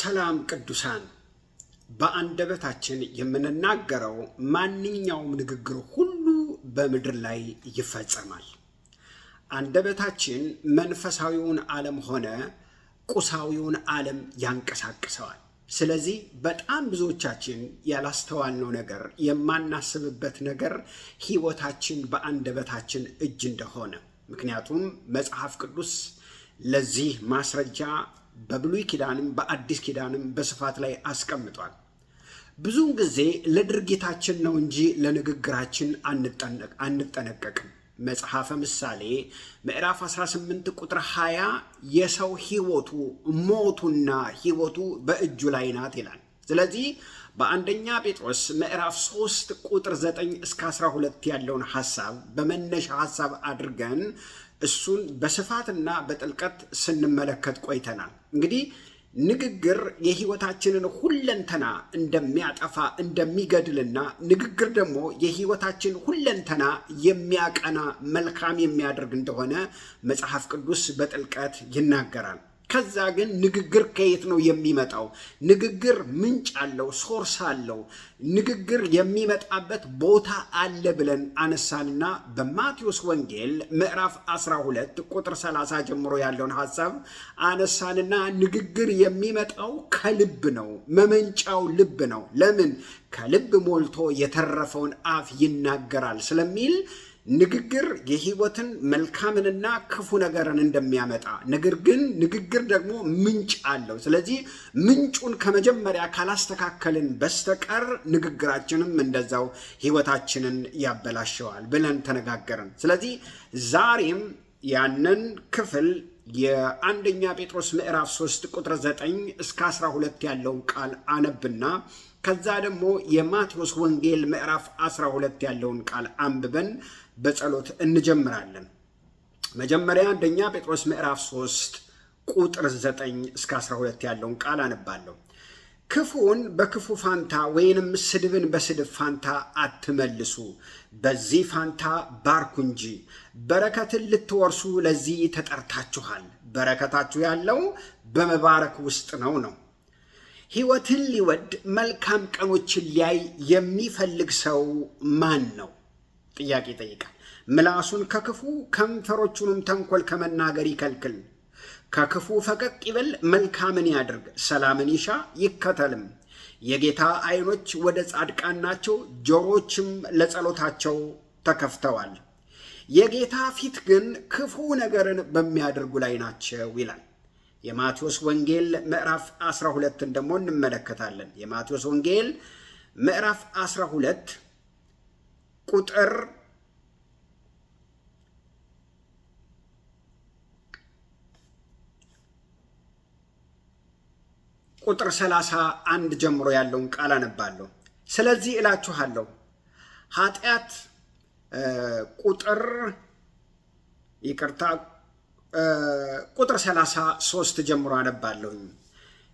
ሰላም ቅዱሳን በአንደበታችን የምንናገረው ማንኛውም ንግግር ሁሉ በምድር ላይ ይፈጸማል። አንደበታችን መንፈሳዊውን ዓለም ሆነ ቁሳዊውን ዓለም ያንቀሳቅሰዋል። ስለዚህ በጣም ብዙዎቻችን ያላስተዋልነው ነገር የማናስብበት ነገር ሕይወታችን በአንደበታችን እጅ እንደሆነ፣ ምክንያቱም መጽሐፍ ቅዱስ ለዚህ ማስረጃ በብሉይ ኪዳንም በአዲስ ኪዳንም በስፋት ላይ አስቀምጧል። ብዙውን ጊዜ ለድርጊታችን ነው እንጂ ለንግግራችን አንጠነቀቅም። መጽሐፈ ምሳሌ ምዕራፍ 18 ቁጥር 20 የሰው ሕይወቱ ሞቱና ሕይወቱ በእጁ ላይ ናት ይላል። ስለዚህ በአንደኛ ጴጥሮስ ምዕራፍ 3 ቁጥር 9 እስከ 12 ያለውን ሐሳብ በመነሻ ሐሳብ አድርገን እሱን በስፋትና በጥልቀት ስንመለከት ቆይተናል። እንግዲህ ንግግር የሕይወታችንን ሁለንተና እንደሚያጠፋ እንደሚገድልና ንግግር ደግሞ የሕይወታችን ሁለንተና የሚያቀና መልካም የሚያደርግ እንደሆነ መጽሐፍ ቅዱስ በጥልቀት ይናገራል። ከዛ ግን ንግግር ከየት ነው የሚመጣው? ንግግር ምንጭ አለው፣ ሶርስ አለው። ንግግር የሚመጣበት ቦታ አለ ብለን አነሳንና በማቴዎስ ወንጌል ምዕራፍ 12 ቁጥር 30 ጀምሮ ያለውን ሐሳብ አነሳንና ንግግር የሚመጣው ከልብ ነው፣ መመንጫው ልብ ነው። ለምን? ከልብ ሞልቶ የተረፈውን አፍ ይናገራል ስለሚል ንግግር የሕይወትን መልካምንና ክፉ ነገርን እንደሚያመጣ፣ ነገር ግን ንግግር ደግሞ ምንጭ አለው። ስለዚህ ምንጩን ከመጀመሪያ ካላስተካከልን በስተቀር ንግግራችንም እንደዛው ሕይወታችንን ያበላሸዋል ብለን ተነጋገርን። ስለዚህ ዛሬም ያንን ክፍል የአንደኛ ጴጥሮስ ምዕራፍ 3 ቁጥር 9 እስከ 12 ያለውን ቃል አነብና ከዛ ደግሞ የማቴዎስ ወንጌል ምዕራፍ 12 ያለውን ቃል አንብበን በጸሎት እንጀምራለን። መጀመሪያ አንደኛ ጴጥሮስ ምዕራፍ 3 ቁጥር 9 እስከ 12 ያለውን ቃል አነባለሁ። ክፉን በክፉ ፋንታ ወይንም ስድብን በስድብ ፋንታ አትመልሱ፣ በዚህ ፋንታ ባርኩ እንጂ በረከትን ልትወርሱ ለዚህ ተጠርታችኋል። በረከታችሁ ያለው በመባረክ ውስጥ ነው። ሕይወትን ሊወድ መልካም ቀኖችን ሊያይ የሚፈልግ ሰው ማን ነው? ጥያቄ ይጠይቃል። ምላሱን ከክፉ ከንፈሮቹንም ተንኮል ከመናገር ይከልክል። ከክፉ ፈቀቅ ይበል፣ መልካምን ያድርግ፣ ሰላምን ይሻ ይከተልም። የጌታ ዓይኖች ወደ ጻድቃን ናቸው፣ ጆሮችም ለጸሎታቸው ተከፍተዋል። የጌታ ፊት ግን ክፉ ነገርን በሚያደርጉ ላይ ናቸው ይላል። የማቴዎስ ወንጌል ምዕራፍ 12ን ደግሞ እንመለከታለን። የማቴዎስ ወንጌል ምዕራፍ 12 ቁጥር 31 ጀምሮ ያለውን ቃል አነባለሁ። ስለዚህ እላችኋለሁ ኃጢአት ቁጥር 33 ጀምሮ አነባለሁኝ።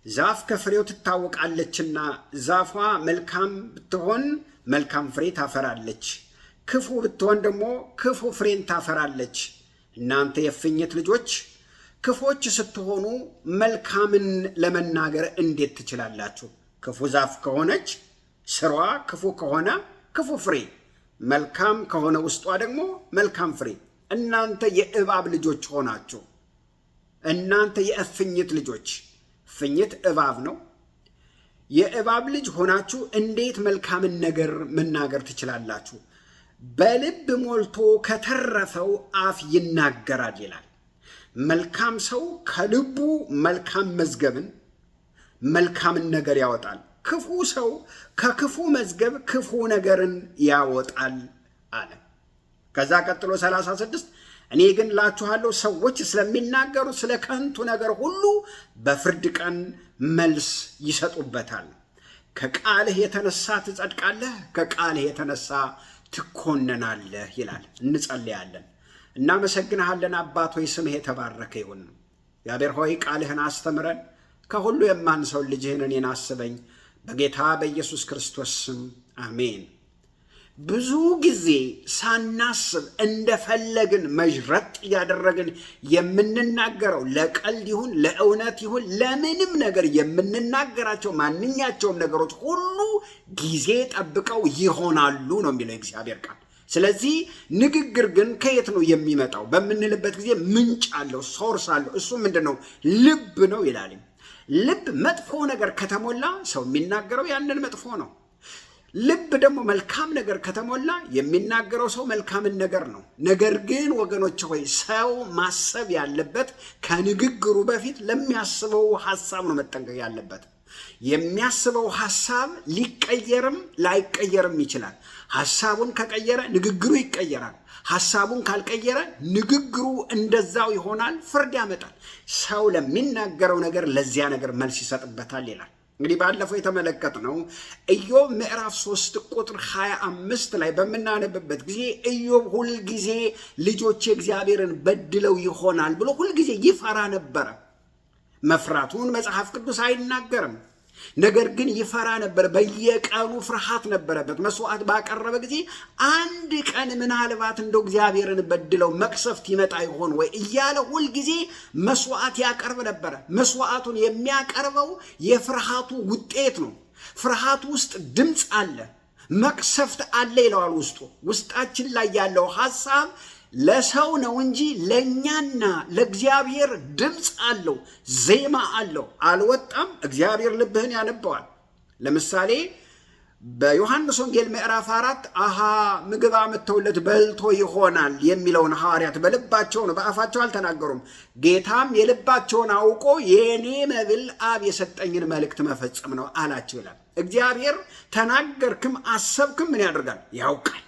ዛፍ ከፍሬው ትታወቃለችና ዛፏ መልካም ብትሆን መልካም ፍሬ ታፈራለች፣ ክፉ ብትሆን ደግሞ ክፉ ፍሬን ታፈራለች። እናንተ የእፉኝት ልጆች ክፎች ስትሆኑ መልካምን ለመናገር እንዴት ትችላላችሁ? ክፉ ዛፍ ከሆነች ስሯ ክፉ ከሆነ ክፉ ፍሬ፣ መልካም ከሆነ ውስጧ ደግሞ መልካም ፍሬ። እናንተ የእባብ ልጆች ሆናችሁ፣ እናንተ የእፉኝት ልጆች፣ እፉኝት እባብ ነው። የእባብ ልጅ ሆናችሁ እንዴት መልካምን ነገር መናገር ትችላላችሁ? በልብ ሞልቶ ከተረፈው አፍ ይናገራል ይላል። መልካም ሰው ከልቡ መልካም መዝገብን መልካምን ነገር ያወጣል። ክፉ ሰው ከክፉ መዝገብ ክፉ ነገርን ያወጣል አለ። ከዛ ቀጥሎ 36 እኔ ግን እላችኋለሁ ሰዎች ስለሚናገሩ ስለ ከንቱ ነገር ሁሉ በፍርድ ቀን መልስ ይሰጡበታል። ከቃልህ የተነሳ ትጸድቃለህ፣ ከቃልህ የተነሳ ትኮነናለህ ይላል። እንጸልያለን። እናመሰግንሃለን አባት ሆይ፣ ስምህ የተባረከ ይሁን። እግዚአብሔር ሆይ ቃልህን አስተምረን፣ ከሁሉ የማንሰውን ልጅህን እኔን አስበኝ፣ በጌታ በኢየሱስ ክርስቶስ ስም አሜን። ብዙ ጊዜ ሳናስብ እንደፈለግን መዥረጥ እያደረግን የምንናገረው ለቀልድ ይሁን ለእውነት ይሁን ለምንም ነገር የምንናገራቸው ማንኛቸውም ነገሮች ሁሉ ጊዜ ጠብቀው ይሆናሉ ነው የሚለው እግዚአብሔር ቃል። ስለዚህ ንግግር ግን ከየት ነው የሚመጣው በምንልበት ጊዜ ምንጭ አለው፣ ሶርስ አለው። እሱ ምንድን ነው? ልብ ነው ይላል። ልብ መጥፎ ነገር ከተሞላ ሰው የሚናገረው ያንን መጥፎ ነው። ልብ ደግሞ መልካም ነገር ከተሞላ የሚናገረው ሰው መልካምን ነገር ነው። ነገር ግን ወገኖች ሆይ ሰው ማሰብ ያለበት ከንግግሩ በፊት ለሚያስበው ሐሳብ ነው መጠንቀቅ ያለበት። የሚያስበው ሐሳብ ሊቀየርም ላይቀየርም ይችላል። ሐሳቡን ከቀየረ ንግግሩ ይቀየራል። ሐሳቡን ካልቀየረ ንግግሩ እንደዛው ይሆናል፣ ፍርድ ያመጣል። ሰው ለሚናገረው ነገር ለዚያ ነገር መልስ ይሰጥበታል ይላል። እንግዲህ ባለፈው የተመለከትነው ኢዮብ ምዕራፍ 3 ቁጥር 25 ላይ በምናነብበት ጊዜ ኢዮብ ሁልጊዜ ልጆች እግዚአብሔርን በድለው ይሆናል ብሎ ሁልጊዜ ይፈራ ነበረ። መፍራቱን መጽሐፍ ቅዱስ አይናገርም። ነገር ግን ይፈራ ነበር። በየቀኑ ፍርሃት ነበረበት። መስዋዕት ባቀረበ ጊዜ አንድ ቀን ምናልባት እንደው እግዚአብሔርን በድለው መቅሰፍት ይመጣ ይሆን ወይ እያለ ሁልጊዜ መስዋዕት ያቀርብ ነበረ። መስዋዕቱን የሚያቀርበው የፍርሃቱ ውጤት ነው። ፍርሃቱ ውስጥ ድምፅ አለ፣ መቅሰፍት አለ ይለዋል። ውስጣችን ላይ ያለው ሐሳብ ለሰው ነው እንጂ ለእኛና ለእግዚአብሔር ድምፅ አለው፣ ዜማ አለው። አልወጣም። እግዚአብሔር ልብህን ያነበዋል። ለምሳሌ በዮሐንስ ወንጌል ምዕራፍ 4 ምግብ አምጥተውለት በልቶ ይሆናል የሚለውን ሐዋርያት በልባቸው ነው፣ በአፋቸው አልተናገሩም። ጌታም የልባቸውን አውቆ የኔ መብል አብ የሰጠኝን መልእክት መፈጸም ነው አላቸው ይላል። እግዚአብሔር ተናገርክም አሰብክም ምን ያደርጋል? ያውቃል።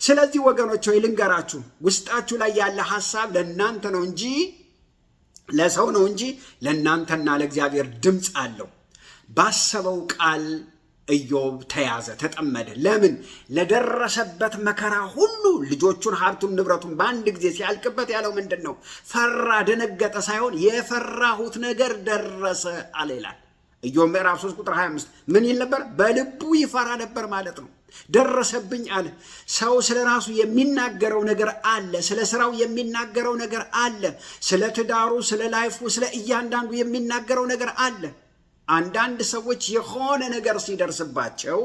ስለዚህ ወገኖች ሆይ ልንገራችሁ፣ ውስጣችሁ ላይ ያለ ሐሳብ ለእናንተ ነው እንጂ ለሰው ነው እንጂ ለእናንተና ለእግዚአብሔር ድምፅ አለው። ባሰበው ቃል ኢዮብ ተያዘ፣ ተጠመደ። ለምን? ለደረሰበት መከራ ሁሉ ልጆቹን፣ ሀብቱን፣ ንብረቱን በአንድ ጊዜ ሲያልቅበት ያለው ምንድን ነው? ፈራ፣ ደነገጠ ሳይሆን የፈራሁት ነገር ደረሰ አለ ይላል። ኢዮብ ምዕራፍ 3 ቁጥር 25 ምን ይል ነበር? በልቡ ይፈራ ነበር ማለት ነው። ደረሰብኝ አለ። ሰው ስለ ራሱ የሚናገረው ነገር አለ። ስለ ስራው የሚናገረው ነገር አለ። ስለ ትዳሩ፣ ስለ ላይፉ፣ ስለ እያንዳንዱ የሚናገረው ነገር አለ። አንዳንድ ሰዎች የሆነ ነገር ሲደርስባቸው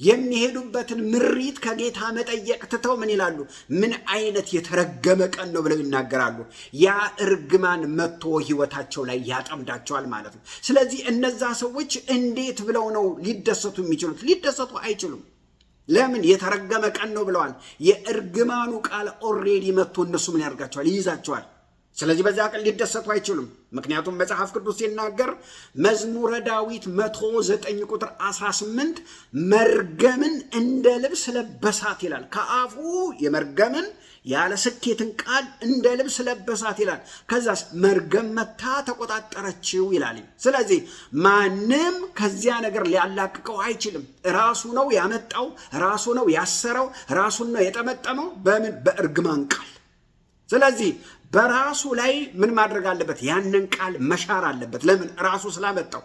የሚሄዱበትን ምሪት ከጌታ መጠየቅ ትተው ምን ይላሉ? ምን አይነት የተረገመ ቀን ነው ብለው ይናገራሉ። ያ እርግማን መጥቶ ህይወታቸው ላይ ያጠምዳቸዋል ማለት ነው። ስለዚህ እነዛ ሰዎች እንዴት ብለው ነው ሊደሰቱ የሚችሉት? ሊደሰቱ አይችሉም። ለምን? የተረገመ ቀን ነው ብለዋል። የእርግማኑ ቃል ኦልሬዲ መጥቶ እነሱ ምን ያደርጋቸዋል? ይይዛቸዋል። ስለዚህ በዚያ ቀን ሊደሰቱ አይችሉም። ምክንያቱም መጽሐፍ ቅዱስ ሲናገር መዝሙረ ዳዊት 109 ቁጥር 18 መርገምን እንደ ልብስ ለበሳት ይላል። ከአፉ የመርገምን ያለ ስኬትን ቃል እንደ ልብስ ለበሳት ይላል። ከዛስ መርገም መታ ተቆጣጠረችው ይላል። ስለዚህ ማንም ከዚያ ነገር ሊያላቅቀው አይችልም። ራሱ ነው ያመጣው፣ ራሱ ነው ያሰረው፣ ራሱን ነው የጠመጠመው። በምን? በእርግማን ቃል። ስለዚህ በራሱ ላይ ምን ማድረግ አለበት? ያንን ቃል መሻር አለበት። ለምን? ራሱ ስላመጣው።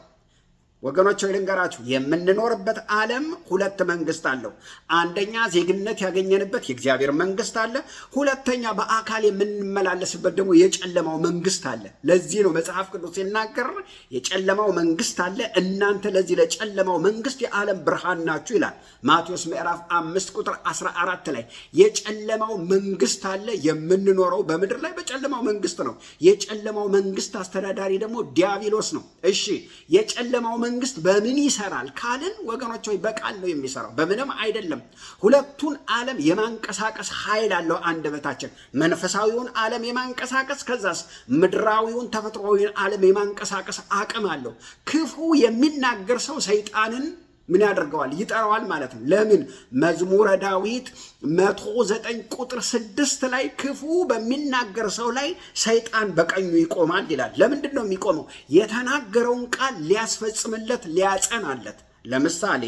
ወገኖች ልንገራችሁ፣ የምንኖርበት ዓለም ሁለት መንግስት አለው። አንደኛ ዜግነት ያገኘንበት የእግዚአብሔር መንግስት አለ። ሁለተኛ በአካል የምንመላለስበት ደግሞ የጨለማው መንግስት አለ። ለዚህ ነው መጽሐፍ ቅዱስ ሲናገር የጨለማው መንግስት አለ፣ እናንተ ለዚህ ለጨለማው መንግስት የዓለም ብርሃን ናችሁ ይላል። ማቴዎስ ምዕራፍ 5 ቁጥር 14 ላይ የጨለማው መንግስት አለ። የምንኖረው በምድር ላይ በጨለማው መንግስት ነው። የጨለማው መንግስት አስተዳዳሪ ደግሞ ዲያብሎስ ነው። እሺ፣ የጨለማው መንግስት በምን ይሰራል ካልን ወገኖች ሆይ በቃል ነው የሚሰራው፣ በምንም አይደለም። ሁለቱን ዓለም የማንቀሳቀስ ኃይል አለው አንደበታችን። መንፈሳዊውን ዓለም የማንቀሳቀስ ከዛስ ምድራዊውን ተፈጥሯዊውን ዓለም የማንቀሳቀስ አቅም አለው። ክፉ የሚናገር ሰው ሰይጣንን ምን ያደርገዋል? ይጠራዋል ማለት ነው። ለምን? መዝሙረ ዳዊት 109 ቁጥር 6 ላይ ክፉ በሚናገር ሰው ላይ ሰይጣን በቀኙ ይቆማል ይላል። ለምንድን ነው የሚቆመው? የተናገረውን ቃል ሊያስፈጽምለት፣ ሊያጸናለት። ለምሳሌ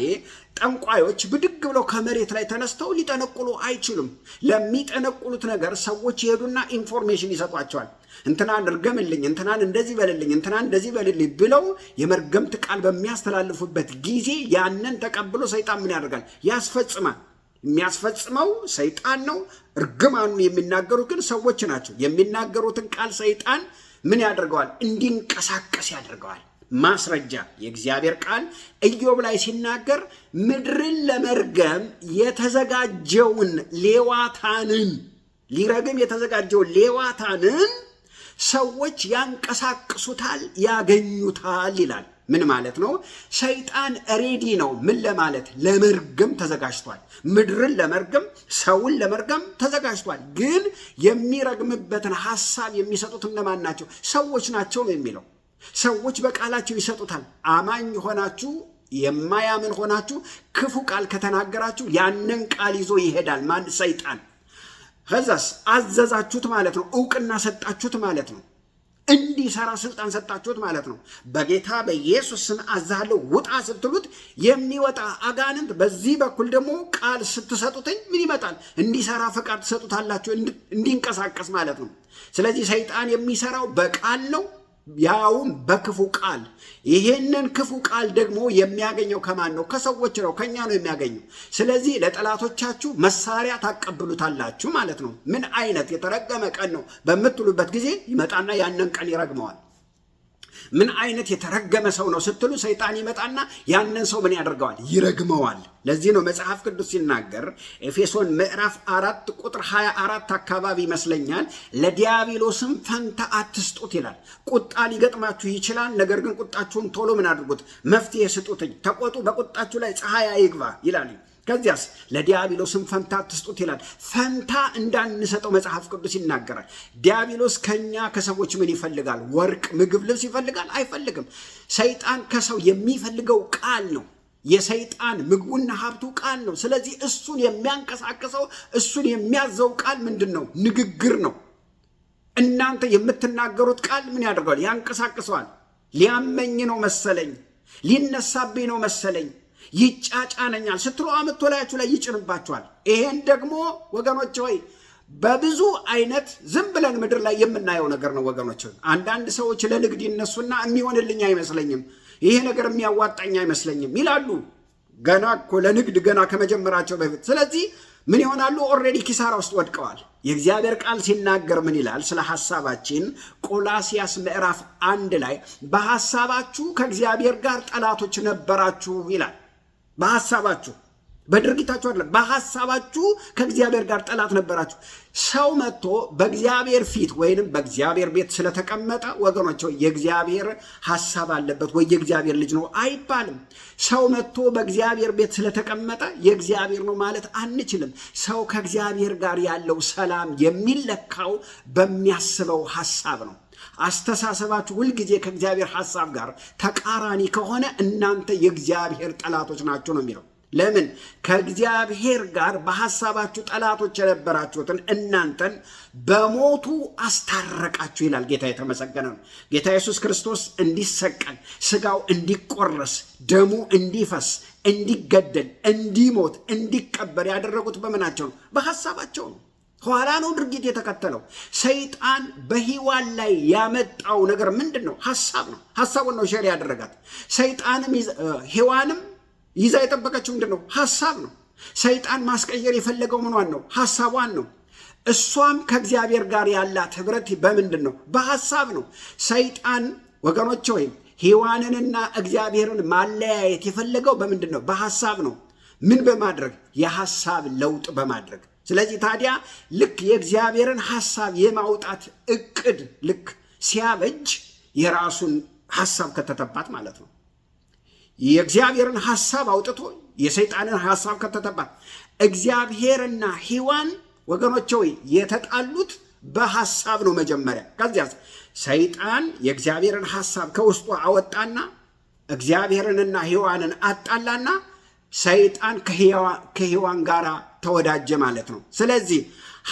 ጠንቋዮች ብድግ ብለው ከመሬት ላይ ተነስተው ሊጠነቁሉ አይችሉም። ለሚጠነቁሉት ነገር ሰዎች ይሄዱና ኢንፎርሜሽን ይሰጧቸዋል። እንትናን እርገምልኝ፣ እንትናን እንደዚህ በልልኝ፣ እንትናን እንደዚህ በልልኝ ብለው የመርገምት ቃል በሚያስተላልፉበት ጊዜ ያንን ተቀብሎ ሰይጣን ምን ያደርጋል? ያስፈጽማል። የሚያስፈጽመው ሰይጣን ነው። እርግማኑን የሚናገሩት ግን ሰዎች ናቸው። የሚናገሩትን ቃል ሰይጣን ምን ያደርገዋል? እንዲንቀሳቀስ ያደርገዋል። ማስረጃ የእግዚአብሔር ቃል ኢዮብ ላይ ሲናገር ምድርን ለመርገም የተዘጋጀውን ሌዋታንን ሊረግም የተዘጋጀውን ሌዋታንን ሰዎች ያንቀሳቅሱታል፣ ያገኙታል ይላል። ምን ማለት ነው? ሰይጣን ሬዲ ነው። ምን ለማለት? ለመርገም ተዘጋጅቷል። ምድርን ለመርገም፣ ሰውን ለመርገም ተዘጋጅቷል። ግን የሚረግምበትን ሐሳብ የሚሰጡት እነማን ናቸው? ሰዎች ናቸው ነው የሚለው። ሰዎች በቃላቸው ይሰጡታል። አማኝ ሆናችሁ የማያምን ሆናችሁ ክፉ ቃል ከተናገራችሁ ያንን ቃል ይዞ ይሄዳል። ማን? ሰይጣን። ከዛስ አዘዛችሁት ማለት ነው። እውቅና ሰጣችሁት ማለት ነው። እንዲሰራ ስልጣን ሰጣችሁት ማለት ነው። በጌታ በኢየሱስ ስም አዛለሁ ውጣ ስትሉት የሚወጣ አጋንንት፣ በዚህ በኩል ደግሞ ቃል ስትሰጡትኝ ምን ይመጣል? እንዲሰራ ፈቃድ ትሰጡታላችሁ፣ እንዲንቀሳቀስ ማለት ነው። ስለዚህ ሰይጣን የሚሰራው በቃል ነው፣ ያውም በክፉ ቃል። ይሄንን ክፉ ቃል ደግሞ የሚያገኘው ከማን ነው? ከሰዎች ነው፣ ከኛ ነው የሚያገኘው። ስለዚህ ለጠላቶቻችሁ መሳሪያ ታቀብሉታላችሁ ማለት ነው። ምን አይነት የተረገመ ቀን ነው በምትሉበት ጊዜ ይመጣና ያንን ቀን ይረግመዋል። ምን አይነት የተረገመ ሰው ነው ስትሉ ሰይጣን ይመጣና ያንን ሰው ምን ያደርገዋል? ይረግመዋል። ለዚህ ነው መጽሐፍ ቅዱስ ሲናገር ኤፌሶን ምዕራፍ 4 ቁጥር 24 አካባቢ ይመስለኛል፣ ለዲያብሎስም ፈንታ አትስጡት ይላል። ቁጣ ሊገጥማችሁ ይችላል፣ ነገር ግን ቁጣችሁን ቶሎ ምን አድርጉት? መፍትሄ ስጡትኝ። ተቆጡ፣ በቁጣችሁ ላይ ፀሐይ አይግባ ይላል። ከዚያስ ለዲያብሎስም ፈንታ አትስጡት ይላል። ፈንታ እንዳንሰጠው መጽሐፍ ቅዱስ ይናገራል። ዲያብሎስ ከኛ ከሰዎች ምን ይፈልጋል? ወርቅ፣ ምግብ፣ ልብስ ይፈልጋል? አይፈልግም። ሰይጣን ከሰው የሚፈልገው ቃል ነው። የሰይጣን ምግቡና ሀብቱ ቃል ነው። ስለዚህ እሱን የሚያንቀሳቅሰው እሱን የሚያዘው ቃል ምንድን ነው? ንግግር ነው። እናንተ የምትናገሩት ቃል ምን ያደርገዋል? ያንቀሳቅሰዋል። ሊያመኝ ነው መሰለኝ፣ ሊነሳብኝ ነው መሰለኝ፣ ይጫጫነኛል ስትሉ አምጥቶ ላያችሁ ላይ ይጭንባችኋል። ይሄን ደግሞ ወገኖች ሆይ በብዙ አይነት ዝም ብለን ምድር ላይ የምናየው ነገር ነው ወገኖች። አንዳንድ ሰዎች ለንግድ ይነሱና የሚሆንልኝ አይመስለኝም፣ ይሄ ነገር የሚያዋጣኝ አይመስለኝም ይላሉ። ገና እኮ ለንግድ ገና ከመጀመራቸው በፊት። ስለዚህ ምን ይሆናሉ? ኦልሬዲ ኪሳራ ውስጥ ወድቀዋል። የእግዚአብሔር ቃል ሲናገር ምን ይላል? ስለ ሐሳባችን ቆላሲያስ ምዕራፍ 1 ላይ በሐሳባችሁ ከእግዚአብሔር ጋር ጠላቶች ነበራችሁ ይላል። በሐሳባችሁ፣ በድርጊታችሁ አይደለም፣ በሐሳባችሁ ከእግዚአብሔር ጋር ጠላት ነበራችሁ። ሰው መጥቶ በእግዚአብሔር ፊት ወይንም በእግዚአብሔር ቤት ስለተቀመጠ ወገኖች የእግዚአብሔር ሐሳብ አለበት ወይ የእግዚአብሔር ልጅ ነው አይባልም። ሰው መጥቶ በእግዚአብሔር ቤት ስለተቀመጠ የእግዚአብሔር ነው ማለት አንችልም። ሰው ከእግዚአብሔር ጋር ያለው ሰላም የሚለካው በሚያስበው ሐሳብ ነው። አስተሳሰባችሁ ሁልጊዜ ከእግዚአብሔር ሐሳብ ጋር ተቃራኒ ከሆነ እናንተ የእግዚአብሔር ጠላቶች ናችሁ ነው የሚለው። ለምን? ከእግዚአብሔር ጋር በሐሳባችሁ ጠላቶች የነበራችሁትን እናንተን በሞቱ አስታረቃችሁ ይላል። ጌታ የተመሰገነ ነው። ጌታ ኢየሱስ ክርስቶስ እንዲሰቀል፣ ስጋው እንዲቆረስ፣ ደሙ እንዲፈስ፣ እንዲገደል፣ እንዲሞት፣ እንዲቀበር ያደረጉት በምናቸው ነው? በሐሳባቸው ነው። ኋላ ነው ድርጊት የተከተለው። ሰይጣን በሔዋን ላይ ያመጣው ነገር ምንድን ነው? ሐሳብ ነው። ሐሳቡን ነው ሼር ያደረጋት። ሰይጣንም ሔዋንም ይዛ የጠበቀችው ምንድን ነው? ሐሳብ ነው። ሰይጣን ማስቀየር የፈለገው ምኗን ነው? ሐሳቧን ነው። እሷም ከእግዚአብሔር ጋር ያላት ህብረት በምንድን ነው? በሐሳብ ነው። ሰይጣን ወገኖች ወይም ሔዋንንና እግዚአብሔርን ማለያየት የፈለገው በምንድን ነው? በሐሳብ ነው። ምን በማድረግ? የሐሳብ ለውጥ በማድረግ። ስለዚህ ታዲያ ልክ የእግዚአብሔርን ሐሳብ የማውጣት እቅድ ልክ ሲያበጅ የራሱን ሐሳብ ከተተባት ማለት ነው። የእግዚአብሔርን ሐሳብ አውጥቶ የሰይጣንን ሐሳብ ከተተባት። እግዚአብሔርና ሔዋን ወገኖቼ ሆይ የተጣሉት በሐሳብ ነው መጀመሪያ። ከዚያ ሰይጣን የእግዚአብሔርን ሐሳብ ከውስጡ አወጣና እግዚአብሔርንና ሔዋንን አጣላና ሰይጣን ከሔዋን ጋር ተወዳጀ ማለት ነው። ስለዚህ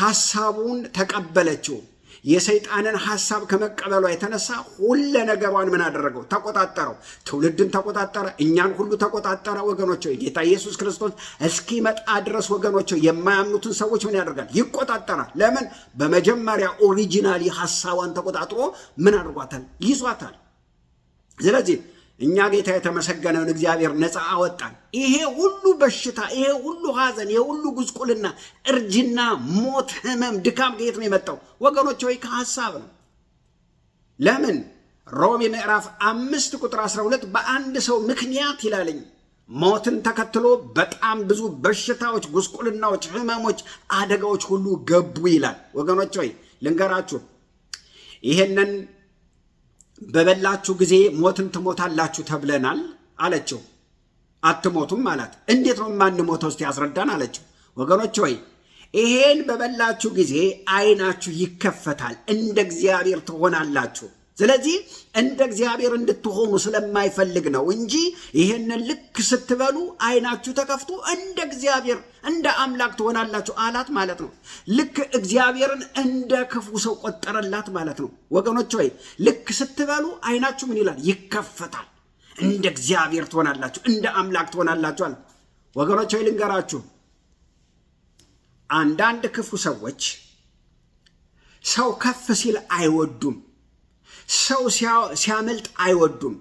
ሐሳቡን ተቀበለችው። የሰይጣንን ሐሳብ ከመቀበሏ የተነሳ ሁለ ነገሯን ምን አደረገው? ተቆጣጠረው። ትውልድን ተቆጣጠረ፣ እኛን ሁሉ ተቆጣጠረ። ወገኖች ጌታ ኢየሱስ ክርስቶስ እስኪመጣ ድረስ ወገኖች የማያምኑትን ሰዎች ምን ያደርጋል? ይቆጣጠራል። ለምን? በመጀመሪያ ኦሪጂናሊ ሐሳቧን ተቆጣጥሮ ምን አድርጓታል? ይዟታል። ስለዚህ እኛ ጌታ የተመሰገነውን እግዚአብሔር ነፃ አወጣን። ይሄ ሁሉ በሽታ፣ ይሄ ሁሉ ሐዘን፣ ይሄ ሁሉ ጉስቁልና፣ እርጅና፣ ሞት፣ ህመም፣ ድካም ከየት ነው የመጣው ወገኖች? ወይ ከሐሳብ ነው። ለምን? ሮሜ ምዕራፍ 5 ቁጥር 12 በአንድ ሰው ምክንያት ይላለኝ ሞትን ተከትሎ በጣም ብዙ በሽታዎች፣ ጉስቁልናዎች፣ ህመሞች፣ አደጋዎች ሁሉ ገቡ ይላል። ወገኖች ሆይ ልንገራችሁ፣ ይሄንን በበላችሁ ጊዜ ሞትን ትሞታላችሁ ተብለናል አለችው። አትሞቱም አላት። እንዴት ነው የማንሞተው? እስቲ ያስረዳን አለችው። ወገኖች ሆይ ይሄን በበላችሁ ጊዜ ዓይናችሁ ይከፈታል፣ እንደ እግዚአብሔር ትሆናላችሁ። ስለዚህ እንደ እግዚአብሔር እንድትሆኑ ስለማይፈልግ ነው እንጂ ይሄንን ልክ ስትበሉ ዓይናችሁ ተከፍቶ እንደ እግዚአብሔር እንደ አምላክ ትሆናላችሁ አላት ማለት ነው። ልክ እግዚአብሔርን እንደ ክፉ ሰው ቆጠረላት ማለት ነው። ወገኖች ሆይ ልክ ስትበሉ ዓይናችሁ ምን ይላል? ይከፈታል። እንደ እግዚአብሔር ትሆናላችሁ፣ እንደ አምላክ ትሆናላችሁ አለ። ወገኖች ሆይ ልንገራችሁ፣ አንዳንድ ክፉ ሰዎች ሰው ከፍ ሲል አይወዱም። ሰው ሲያመልጥ አይወዱም።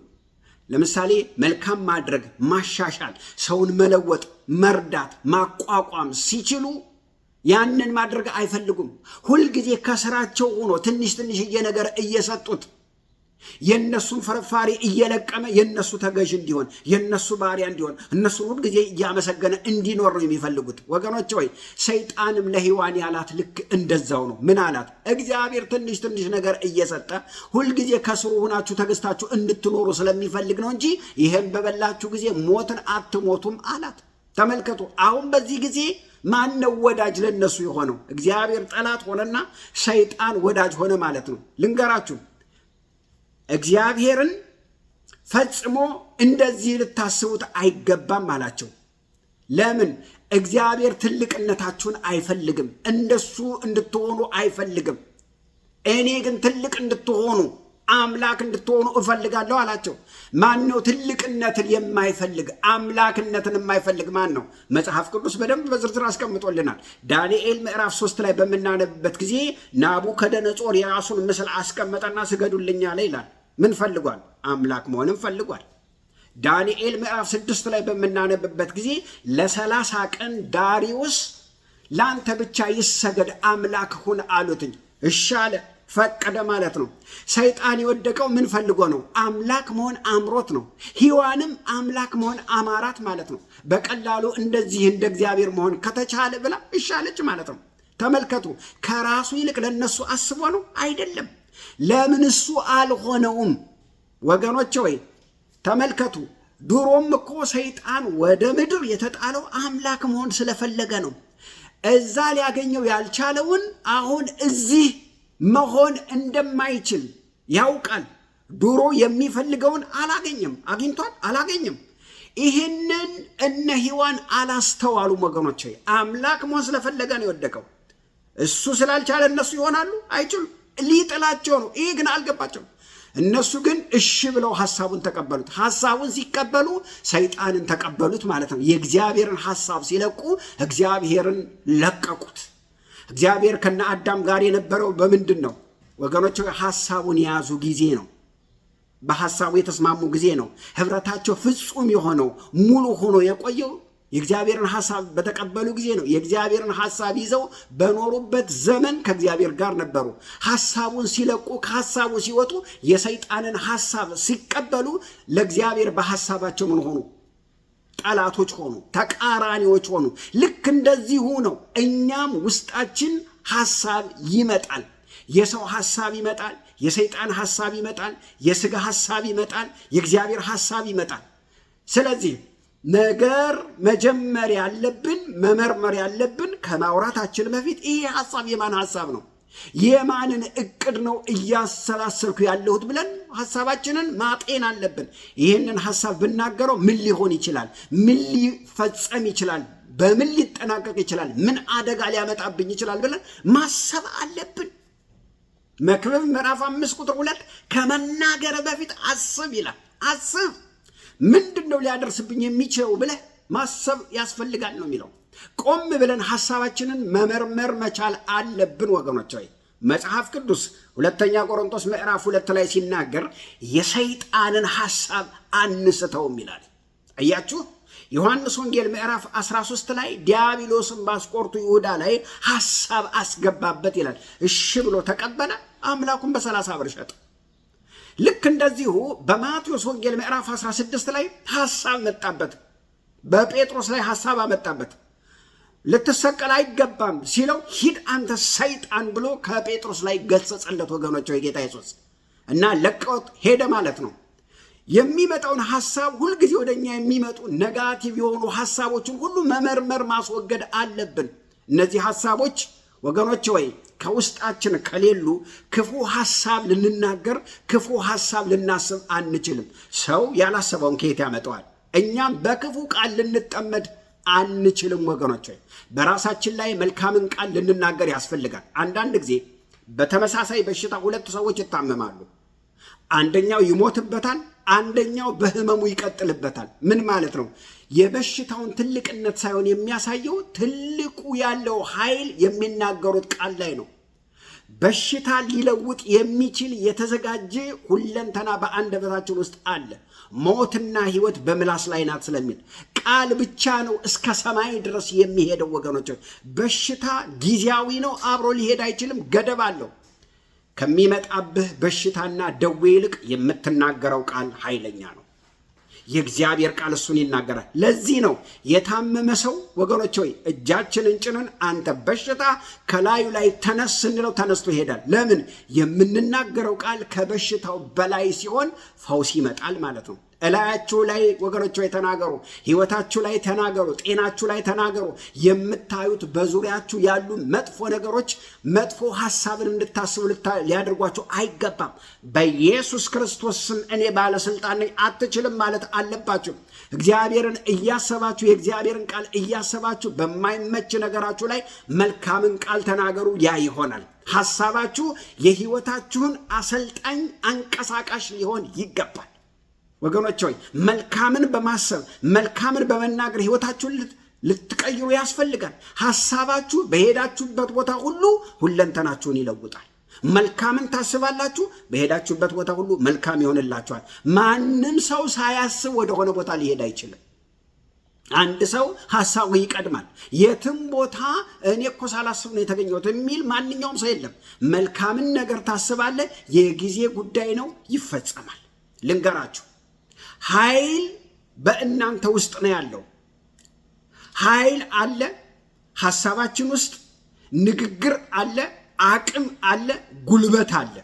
ለምሳሌ መልካም ማድረግ፣ ማሻሻል፣ ሰውን መለወጥ፣ መርዳት፣ ማቋቋም ሲችሉ ያንን ማድረግ አይፈልጉም። ሁልጊዜ ከስራቸው ሆኖ ትንሽ ትንሽዬ ነገር እየሰጡት የነሱን ፍርፋሪ እየለቀመ የነሱ ተገዥ እንዲሆን፣ የነሱ ባሪያ እንዲሆን፣ እነሱን ሁልጊዜ እያመሰገነ እንዲኖር ነው የሚፈልጉት። ወገኖች ሆይ ሰይጣንም ለሔዋን ያላት ልክ እንደዛው ነው። ምን አላት? እግዚአብሔር ትንሽ ትንሽ ነገር እየሰጠ ሁልጊዜ ከስሩ ሆናችሁ ተገዝታችሁ እንድትኖሩ ስለሚፈልግ ነው እንጂ ይሄን በበላችሁ ጊዜ ሞትን አትሞቱም አላት። ተመልከቱ፣ አሁን በዚህ ጊዜ ማን ነው ወዳጅ ለነሱ የሆነው? እግዚአብሔር ጠላት ሆነና ሰይጣን ወዳጅ ሆነ ማለት ነው። ልንገራችሁ፣ እግዚአብሔርን ፈጽሞ እንደዚህ ልታስቡት አይገባም አላቸው። ለምን? እግዚአብሔር ትልቅነታችሁን አይፈልግም፣ እንደሱ እንድትሆኑ አይፈልግም። እኔ ግን ትልቅ እንድትሆኑ፣ አምላክ እንድትሆኑ እፈልጋለሁ አላቸው። ማን ነው ትልቅነትን የማይፈልግ? አምላክነትን የማይፈልግ ማን ነው? መጽሐፍ ቅዱስ በደንብ በዝርዝር አስቀምጦልናል። ዳንኤል ምዕራፍ 3 ላይ በምናነብበት ጊዜ ናቡከደነጾር የራሱን ምስል አስቀመጠና ስገዱልኝ አለ ይላል። ምን ፈልጓል? አምላክ መሆንም ፈልጓል። ዳንኤል ምዕራፍ 6 ላይ በምናነብበት ጊዜ ለ30 ቀን ዳሪዮስ ላንተ ብቻ ይሰገድ አምላክ ሁን አሉትኝ። እሺ አለ፣ ፈቀደ ማለት ነው። ሰይጣን የወደቀው ምን ፈልጎ ነው? አምላክ መሆን አምሮት ነው። ሔዋንም አምላክ መሆን አማራት ማለት ነው። በቀላሉ እንደዚህ እንደ እግዚአብሔር መሆን ከተቻለ ብላ እሺ አለች ማለት ነው። ተመልከቱ፣ ከራሱ ይልቅ ለነሱ አስቦ ነው አይደለም። ለምን እሱ አልሆነውም? ወገኖች ወይ ተመልከቱ፣ ድሮም እኮ ሰይጣን ወደ ምድር የተጣለው አምላክ መሆን ስለፈለገ ነው። እዛ ሊያገኘው ያልቻለውን አሁን እዚህ መሆን እንደማይችል ያውቃል። ድሮ የሚፈልገውን አላገኘም። አግኝቷል? አላገኘም። ይህንን እነ ሔዋን አላስተዋሉም ወገኖች። አምላክ መሆን ስለፈለገ ነው የወደቀው። እሱ ስላልቻለ እነሱ ይሆናሉ? አይችሉም። ሊጥላቸው ነው። ይህ ግን አልገባቸውም። እነሱ ግን እሺ ብለው ሐሳቡን ተቀበሉት። ሐሳቡን ሲቀበሉ ሰይጣንን ተቀበሉት ማለት ነው። የእግዚአብሔርን ሐሳብ ሲለቁ እግዚአብሔርን ለቀቁት። እግዚአብሔር ከነ አዳም ጋር የነበረው በምንድን ነው ወገኖች? ሐሳቡን የያዙ ጊዜ ነው። በሐሳቡ የተስማሙ ጊዜ ነው። ህብረታቸው ፍጹም የሆነው ሙሉ ሆኖ የቆየው የእግዚአብሔርን ሐሳብ በተቀበሉ ጊዜ ነው። የእግዚአብሔርን ሐሳብ ይዘው በኖሩበት ዘመን ከእግዚአብሔር ጋር ነበሩ። ሐሳቡን ሲለቁ፣ ከሐሳቡ ሲወጡ፣ የሰይጣንን ሐሳብ ሲቀበሉ ለእግዚአብሔር በሐሳባቸው ምን ሆኑ? ጠላቶች ሆኑ፣ ተቃራኒዎች ሆኑ። ልክ እንደዚሁ ነው። እኛም ውስጣችን ሐሳብ ይመጣል። የሰው ሐሳብ ይመጣል፣ የሰይጣን ሐሳብ ይመጣል፣ የሥጋ ሐሳብ ይመጣል፣ የእግዚአብሔር ሐሳብ ይመጣል። ስለዚህ ነገር መጀመር ያለብን መመርመር ያለብን ከማውራታችን በፊት ይሄ ሐሳብ የማን ሐሳብ ነው? የማንን እቅድ ነው እያሰላሰልኩ ያለሁት ብለን ሐሳባችንን ማጤን አለብን። ይህንን ሐሳብ ብናገረው ምን ሊሆን ይችላል? ምን ሊፈጸም ይችላል? በምን ሊጠናቀቅ ይችላል? ምን አደጋ ሊያመጣብኝ ይችላል ብለን ማሰብ አለብን። መክብብ ምዕራፍ 5 ቁጥር 2 ከመናገር በፊት አስብ ይላል። አስብ፣ ምንድን ነው ሊያደርስብኝ የሚችለው ብለህ ማሰብ ያስፈልጋል ነው የሚለው። ቆም ብለን ሐሳባችንን መመርመር መቻል አለብን ወገኖች። መጽሐፍ ቅዱስ ሁለተኛ ቆሮንቶስ ምዕራፍ 2 ላይ ሲናገር የሰይጣንን ሐሳብ አንስተውም ይላል። አያችሁ፣ ዮሐንስ ወንጌል ምዕራፍ 13 ላይ ዲያብሎስን ባስቆርቱ ይሁዳ ላይ ሐሳብ አስገባበት ይላል። እሺ ብሎ ተቀበለ፣ አምላኩን በ30 ብር ሸጠ። ልክ እንደዚሁ በማቴዎስ ወንጌል ምዕራፍ 16 ላይ ሐሳብ መጣበት፣ በጴጥሮስ ላይ ሐሳብ አመጣበት። ልትሰቀል አይገባም ሲለው ሂድ አንተ ሰይጣን ብሎ ከጴጥሮስ ላይ ገሰጸለት። ወገኖች የጌታ ኢየሱስ እና ለቀውት ሄደ ማለት ነው። የሚመጣውን ሐሳብ ሁልጊዜ ወደኛ የሚመጡ ኔጋቲቭ የሆኑ ሐሳቦችን ሁሉ መመርመር ማስወገድ አለብን። እነዚህ ሐሳቦች ወገኖች ወይ ከውስጣችን ከሌሉ ክፉ ሐሳብ ልንናገር፣ ክፉ ሐሳብ ልናስብ አንችልም። ሰው ያላሰበውን ከየት ያመጣዋል? እኛም በክፉ ቃል ልንጠመድ አንችልም። ወገኖች በራሳችን ላይ መልካምን ቃል ልንናገር ያስፈልጋል። አንዳንድ ጊዜ በተመሳሳይ በሽታ 2 ሰዎች ይታመማሉ። አንደኛው ይሞትበታል፣ አንደኛው በህመሙ ይቀጥልበታል። ምን ማለት ነው? የበሽታውን ትልቅነት ሳይሆን የሚያሳየው ትልቁ ያለው ኃይል የሚናገሩት ቃል ላይ ነው። በሽታ ሊለውጥ የሚችል የተዘጋጀ ሁለንተና በአንደበታችን ውስጥ አለ። ሞትና ህይወት በምላስ ላይ ናት ስለሚል ቃል ብቻ ነው እስከ ሰማይ ድረስ የሚሄደው። ወገኖች በሽታ ጊዜያዊ ነው፣ አብሮ ሊሄድ አይችልም፣ ገደብ አለው። ከሚመጣብህ በሽታና ደዌ ይልቅ የምትናገረው ቃል ኃይለኛ ነው። የእግዚአብሔር ቃል እሱን ይናገራል። ለዚህ ነው የታመመ ሰው ወገኖች ሆይ እጃችንን ጭነን አንተ በሽታ ከላዩ ላይ ተነስ ስንለው ተነስቶ ይሄዳል። ለምን? የምንናገረው ቃል ከበሽታው በላይ ሲሆን ፈውስ ይመጣል ማለት ነው። እላያችሁ ላይ ወገኖች ሆይ ተናገሩ፣ ህይወታችሁ ላይ ተናገሩ፣ ጤናችሁ ላይ ተናገሩ። የምታዩት በዙሪያችሁ ያሉ መጥፎ ነገሮች መጥፎ ሐሳብን እንድታስቡ ሊያደርጓችሁ አይገባም። በኢየሱስ ክርስቶስ ስም እኔ ባለስልጣን ነኝ አትችልም ማለት አለባችሁ። እግዚአብሔርን እያሰባችሁ የእግዚአብሔርን ቃል እያሰባችሁ በማይመች ነገራችሁ ላይ መልካምን ቃል ተናገሩ። ያ ይሆናል። ሐሳባችሁ የህይወታችሁን አሰልጣኝ አንቀሳቃሽ ሊሆን ይገባል። ወገኖች ሆይ መልካምን በማሰብ መልካምን በመናገር ህይወታችሁን ልትቀይሩ ያስፈልጋል። ሐሳባችሁ በሄዳችሁበት ቦታ ሁሉ ሁለንተናችሁን ይለውጣል። መልካምን ታስባላችሁ፣ በሄዳችሁበት ቦታ ሁሉ መልካም ይሆንላችኋል። ማንም ሰው ሳያስብ ወደሆነ ቦታ ሊሄድ አይችልም። አንድ ሰው ሐሳቡ ይቀድማል። የትም ቦታ እኔ እኮ ሳላስብ ነው የተገኘሁት የሚል ማንኛውም ሰው የለም። መልካምን ነገር ታስባለህ፣ የጊዜ ጉዳይ ነው፣ ይፈጸማል። ልንገራችሁ፣ ኃይል በእናንተ ውስጥ ነው ያለው። ኃይል አለ፣ ሐሳባችን ውስጥ ንግግር አለ፣ አቅም አለ፣ ጉልበት አለ።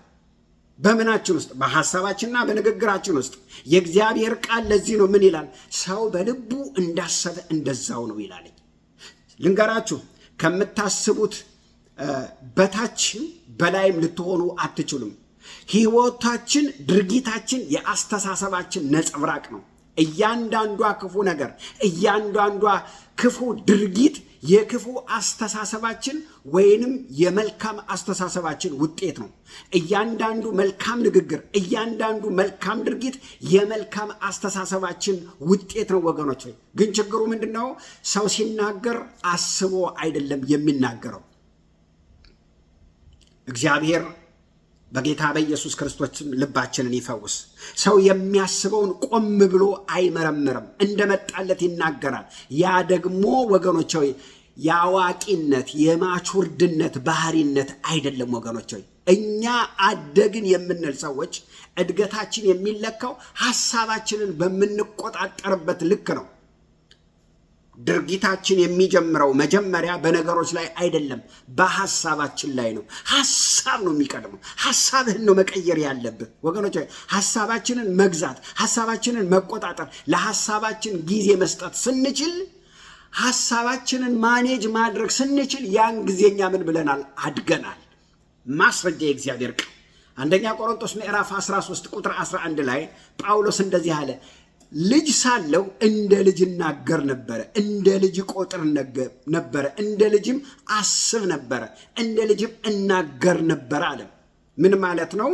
በምናችን ውስጥ? በሐሳባችንና በንግግራችን ውስጥ። የእግዚአብሔር ቃል ለዚህ ነው ምን ይላል? ሰው በልቡ እንዳሰበ እንደዛው ነው ይላል። ልንገራችሁ፣ ከምታስቡት በታችን በላይም ልትሆኑ አትችሉም። ህይወታችን፣ ድርጊታችን የአስተሳሰባችን ነጸብራቅ ነው። እያንዳንዷ ክፉ ነገር፣ እያንዳንዷ ክፉ ድርጊት የክፉ አስተሳሰባችን ወይንም የመልካም አስተሳሰባችን ውጤት ነው። እያንዳንዱ መልካም ንግግር፣ እያንዳንዱ መልካም ድርጊት የመልካም አስተሳሰባችን ውጤት ነው። ወገኖች ግን ችግሩ ምንድነው? ሰው ሲናገር አስቦ አይደለም የሚናገረው። እግዚአብሔር በጌታ በኢየሱስ ክርስቶስ ልባችንን ይፈውስ። ሰው የሚያስበውን ቆም ብሎ አይመረምርም፣ እንደመጣለት ይናገራል። ያ ደግሞ ወገኖች ሆይ የአዋቂነት የማቹርድነት ባህሪነት አይደለም። ወገኖች ሆይ እኛ አደግን የምንል ሰዎች እድገታችን የሚለካው ሐሳባችንን በምንቆጣጠርበት ልክ ነው። ድርጊታችን የሚጀምረው መጀመሪያ በነገሮች ላይ አይደለም፣ በሐሳባችን ላይ ነው። ሐሳብ ነው የሚቀድመው። ሐሳብህን ነው መቀየር ያለብህ ወገኖች። ሐሳባችንን መግዛት፣ ሐሳባችንን መቆጣጠር፣ ለሐሳባችን ጊዜ መስጠት ስንችል፣ ሐሳባችንን ማኔጅ ማድረግ ስንችል፣ ያን ጊዜኛ ምን ብለናል? አድገናል። ማስረጃ የእግዚአብሔር ቃል አንደኛ ቆሮንቶስ ምዕራፍ 13 ቁጥር 11 ላይ ጳውሎስ እንደዚህ አለ፣ ልጅ ሳለሁ እንደ ልጅ እናገር ነበረ፣ እንደ ልጅ ቆጥር ነበረ፣ እንደ ልጅም አስብ ነበረ፣ እንደ ልጅም እናገር ነበረ አለ። ምን ማለት ነው?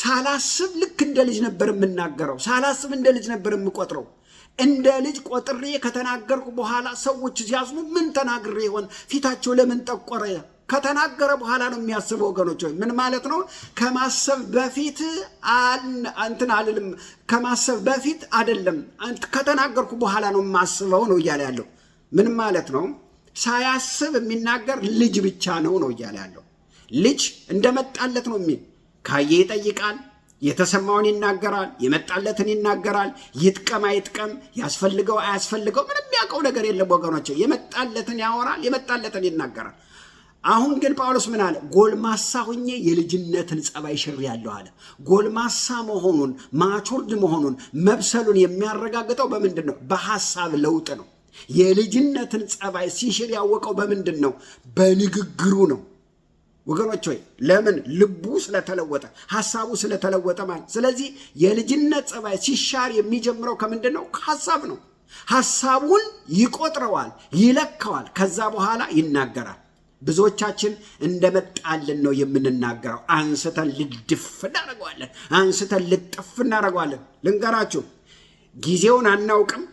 ሳላስብ ልክ እንደ ልጅ ነበር የምናገረው፣ ሳላስብ እንደ ልጅ ነበር የምቆጥረው። እንደ ልጅ ቆጥሬ ከተናገርኩ በኋላ ሰዎች ሲያዝኑ ምን ተናግሬ ይሆን? ፊታቸው ለምን ጠቆረ? ከተናገረ በኋላ ነው የሚያስበው ወገኖች። ምን ማለት ነው? ከማሰብ በፊት እንትን አልልም፣ ከማሰብ በፊት አይደለም፣ ከተናገርኩ በኋላ ነው የማስበው ነው እያለ ያለው። ምን ማለት ነው? ሳያስብ የሚናገር ልጅ ብቻ ነው እያለ ያለው። ልጅ እንደመጣለት ነው የሚል ካየ ይጠይቃል፣ የተሰማውን ይናገራል፣ የመጣለትን ይናገራል። ይጥቀም አይጥቀም፣ ያስፈልገው አያስፈልገው ምንም ያውቀው ነገር የለም ወገኖች። የመጣለትን ያወራል፣ የመጣለትን ይናገራል። አሁን ግን ጳውሎስ ምን አለ? ጎልማሳ ሁኜ የልጅነትን ጸባይ ሽሬአለሁ አለ። ጎልማሳ መሆኑን ማቹርድ መሆኑን መብሰሉን የሚያረጋግጠው በምንድን ነው? በሐሳብ ለውጥ ነው። የልጅነትን ጸባይ ሲሽር ያወቀው በምንድን ነው? በንግግሩ ነው ወገኖች ሆይ። ለምን? ልቡ ስለተለወጠ፣ ሐሳቡ ስለተለወጠ ማለት። ስለዚህ የልጅነት ጸባይ ሲሻር የሚጀምረው ከምንድን ነው? ከሐሳብ ነው። ሐሳቡን ይቆጥረዋል፣ ይለካዋል፣ ከዛ በኋላ ይናገራል። ብዙዎቻችን እንደመጣልን ነው የምንናገረው። አንስተን ልድፍ እናደርገዋለን፣ አንስተን ልጥፍ እናደርገዋለን። ልንገራችሁ፣ ጊዜውን አናውቅም፣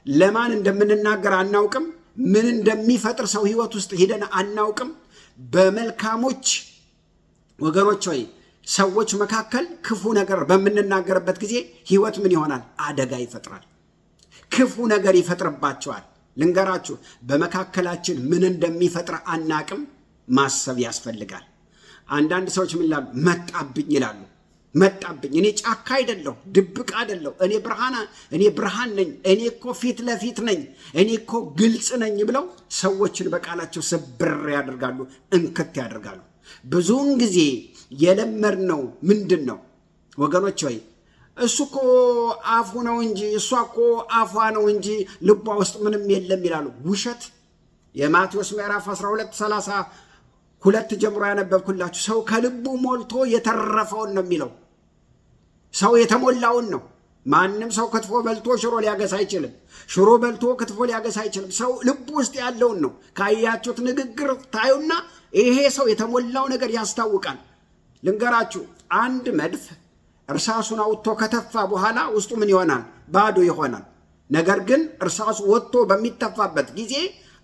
ለማን እንደምንናገር አናውቅም፣ ምን እንደሚፈጥር ሰው ህይወት ውስጥ ሄደን አናውቅም። በመልካሞች ወገኖች ሆይ ሰዎች መካከል ክፉ ነገር በምንናገርበት ጊዜ ህይወት ምን ይሆናል? አደጋ ይፈጥራል፣ ክፉ ነገር ይፈጥርባቸዋል። ልንገራችሁ፣ በመካከላችን ምን እንደሚፈጥር አናቅም፣ ማሰብ ያስፈልጋል። አንዳንድ ሰዎች ምን ይላሉ? መጣብኝ ይላሉ። መጣብኝ፣ እኔ ጫካ አይደለሁ፣ ድብቅ አይደለሁ፣ እኔ ብርሃን ነኝ፣ እኔ እኮ ፊት ለፊት ነኝ፣ እኔ እኮ ግልጽ ነኝ ብለው ሰዎችን በቃላቸው ስብር ያደርጋሉ፣ እንክት ያደርጋሉ። ብዙውን ጊዜ የለመድነው ምንድን ነው ወገኖች ሆይ? እሱ እኮ አፉ ነው እንጂ እሷ እኮ አፏ ነው እንጂ ልቧ ውስጥ ምንም የለም ይላሉ። ውሸት። የማቴዎስ ምዕራፍ 12:32 ጀምሮ ያነበብኩላችሁ ሰው ከልቡ ሞልቶ የተረፈውን ነው የሚለው። ሰው የተሞላውን ነው። ማንም ሰው ክትፎ በልቶ ሽሮ ሊያገስ አይችልም። ሽሮ በልቶ ክትፎ ሊያገስ አይችልም። ሰው ልቡ ውስጥ ያለውን ነው። ካያችሁት ንግግር ታዩና ይሄ ሰው የተሞላው ነገር ያስታውቃል። ልንገራችሁ፣ አንድ መድፍ እርሳሱን አውጥቶ ከተፋ በኋላ ውስጡ ምን ይሆናል? ባዶ ይሆናል። ነገር ግን እርሳሱ ወጥቶ በሚተፋበት ጊዜ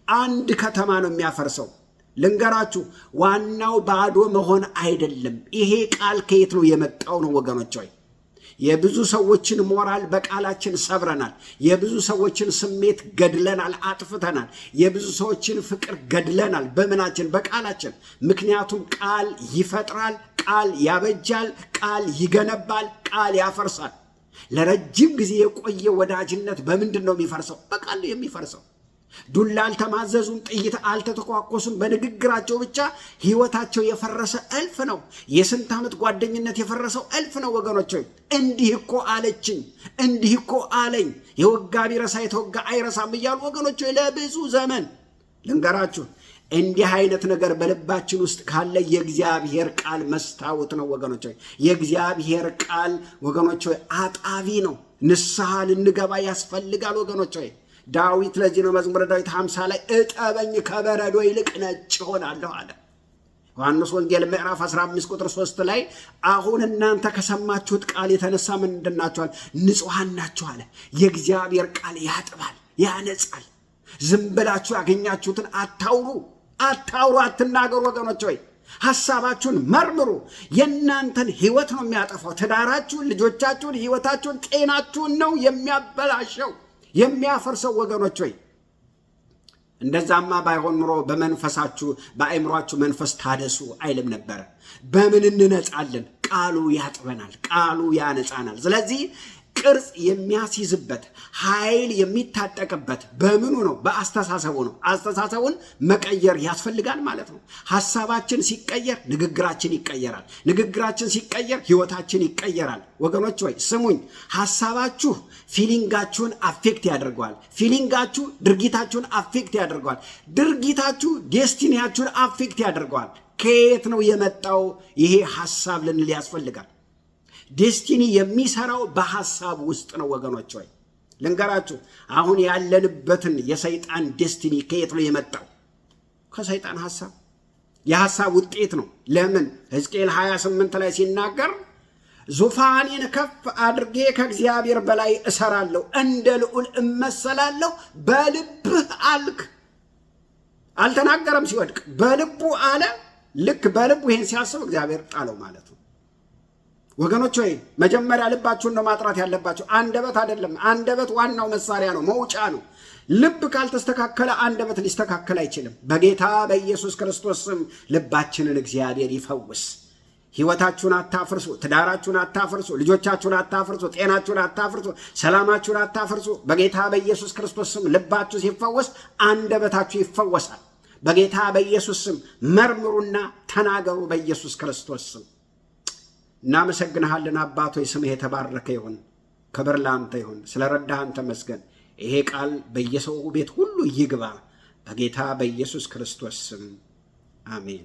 አንድ ከተማ ነው የሚያፈርሰው። ልንገራችሁ፣ ዋናው ባዶ መሆን አይደለም። ይሄ ቃል ከየት ነው የመጣው ነው ወገኖች ሆይ? የብዙ ሰዎችን ሞራል በቃላችን ሰብረናል። የብዙ ሰዎችን ስሜት ገድለናል፣ አጥፍተናል። የብዙ ሰዎችን ፍቅር ገድለናል። በምናችን? በቃላችን። ምክንያቱም ቃል ይፈጥራል፣ ቃል ያበጃል፣ ቃል ይገነባል፣ ቃል ያፈርሳል። ለረጅም ጊዜ የቆየ ወዳጅነት በምንድን ነው የሚፈርሰው? በቃል ነው የሚፈርሰው። ዱላ አልተማዘዙም፣ ጥይት አልተተኳኮሱም። በንግግራቸው ብቻ ህይወታቸው የፈረሰ እልፍ ነው። የስንት ዓመት ጓደኝነት የፈረሰው እልፍ ነው ወገኖች። እንዲህ እኮ አለችኝ፣ እንዲህ እኮ አለኝ፣ የወጋ ቢረሳ የተወጋ አይረሳም እያሉ ወገኖች ለብዙ ዘመን። ልንገራችሁ፣ እንዲህ አይነት ነገር በልባችን ውስጥ ካለ የእግዚአብሔር ቃል መስታወት ነው ወገኖች። የእግዚአብሔር ቃል ወገኖች አጣቢ ነው። ንስሐ ልንገባ ያስፈልጋል ወገኖች። ዳዊት ለዚህ ነው መዝሙረ ዳዊት 50 ላይ እጠበኝ ከበረዶ ይልቅ ነጭ ሆናለሁ አለ። ዮሐንስ ወንጌል ምዕራፍ 15 ቁጥር 3 ላይ አሁን እናንተ ከሰማችሁት ቃል የተነሳ ምን እንደናችኋል? ንጹሐን ናችሁ አለ። የእግዚአብሔር ቃል ያጥባል፣ ያነጻል። ዝም ብላችሁ ያገኛችሁትን አታውሩ፣ አትናገሩ ወገኖች ሆይ። ሐሳባችሁን መርምሩ። የእናንተን ህይወት ነው የሚያጠፋው። ትዳራችሁን፣ ልጆቻችሁን፣ ህይወታችሁን፣ ጤናችሁን ነው የሚያበላሸው፣ የሚያፈርሰው ወገኖች ሆይ። እንደዛማ ባይሆን ኑሮ በመንፈሳችሁ በአእምሯችሁ መንፈስ ታደሱ አይልም ነበረ። በምን እንነጻለን? ቃሉ ያጥበናል፣ ቃሉ ያነጻናል። ስለዚህ ቅርጽ የሚያስይዝበት ኃይል የሚታጠቅበት በምኑ ነው? በአስተሳሰቡ ነው። አስተሳሰቡን መቀየር ያስፈልጋል ማለት ነው። ሐሳባችን ሲቀየር ንግግራችን ይቀየራል። ንግግራችን ሲቀየር ህይወታችን ይቀየራል። ወገኖች ሆይ ስሙኝ፣ ሐሳባችሁ ፊሊንጋችሁን አፌክት ያደርገዋል። ፊሊንጋችሁ ድርጊታችሁን አፌክት ያደርገዋል። ድርጊታችሁ ዴስቲኒያችሁን አፌክት ያደርገዋል። ከየት ነው የመጣው ይሄ ሐሳብ ልንል ያስፈልጋል። ዴስቲኒ የሚሰራው በሐሳብ ውስጥ ነው ወገኖች ሆይ። ልንገራችሁ፣ አሁን ያለንበትን የሰይጣን ዴስቲኒ ከየት ነው የመጣው? ከሰይጣን ሐሳብ። የሐሳብ ውጤት ነው። ለምን? ሕዝቅኤል 28 ላይ ሲናገር ዙፋኔን ከፍ አድርጌ ከእግዚአብሔር በላይ እሰራለሁ፣ እንደ ልዑል እመሰላለሁ፣ በልብህ አልክ አልተናገረም ሲወድቅ በልቡ አለ። ልክ በልቡ ይሄን ሲያስብ እግዚአብሔር ጣለው ማለት ነው። ወገኖች ሆይ መጀመሪያ ልባችሁን ነው ማጥራት ያለባችሁ፣ አንደበት አይደለም። አንደበት ዋናው መሳሪያ ነው፣ መውጫ ነው። ልብ ካልተስተካከለ አንደበት ሊስተካከል አይችልም። በጌታ በኢየሱስ ክርስቶስ ስም ልባችንን እግዚአብሔር ይፈውስ። ሕይወታችሁን አታፍርሱ፣ ትዳራችሁን አታፍርሱ፣ ልጆቻችሁን አታፍርሱ፣ ጤናችሁን አታፍርሱ፣ ሰላማችሁን አታፍርሱ። በጌታ በኢየሱስ ክርስቶስ ስም ልባችሁ ሲፈወስ አንደበታችሁ ይፈወሳል። በጌታ በኢየሱስ ስም መርምሩና ተናገሩ። በኢየሱስ ክርስቶስ ስም እናመሰግንሃለን። አባት ሆይ ስምህ የተባረከ ይሁን። ክብር ለአንተ ይሁን። ስለረዳህን ተመስገን። ይሄ ቃል በየሰው ቤት ሁሉ ይግባ። በጌታ በኢየሱስ ክርስቶስ ስም አሜን።